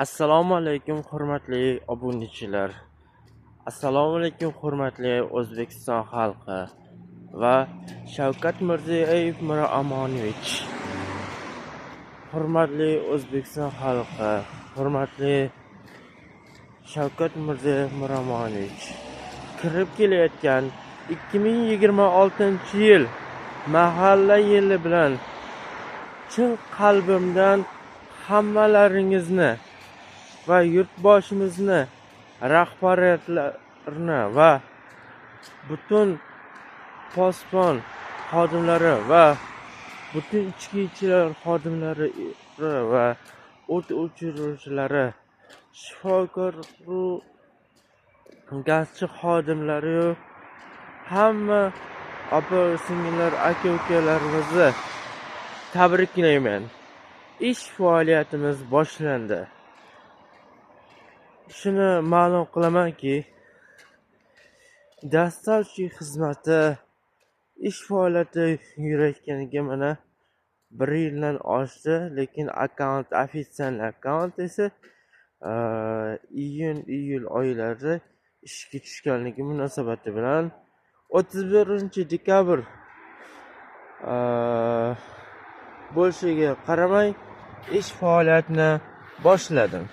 Assalomu alaykum hurmatli obunachilar. Assalomu alaykum hurmatli O'zbekiston xalqi va Shavkat Mirziyoyev Miromonovich. Hurmatli O'zbekiston xalqi, hurmatli Shavkat Mirziyoyev Miromonovich. Kirib kelayotgan 2026-yil mahalla yili bilan chin qalbimdan hammalaringizni va yurtboshimizni, rahbariyatlarni va butun posbon xodimlari va butun ichki ishlar xodimlari va o't o'chiruvchilari, shifokor, gazchi xodimlari, hamma opa-singillar, aka-ukalarimizni tabriklayman. Ish faoliyatimiz boshlandi. Shuni ma'lum qilamanki, dastlabki xizmati, ish faoliyati yurayotganiga mana 1 yildan oshdi, lekin ofitsial akkaunt esa iyun-iyul oylarida ishga tushganligi munosabati bilan 31-dekabr bo'lishiga qaramay ish faoliyatini boshladim.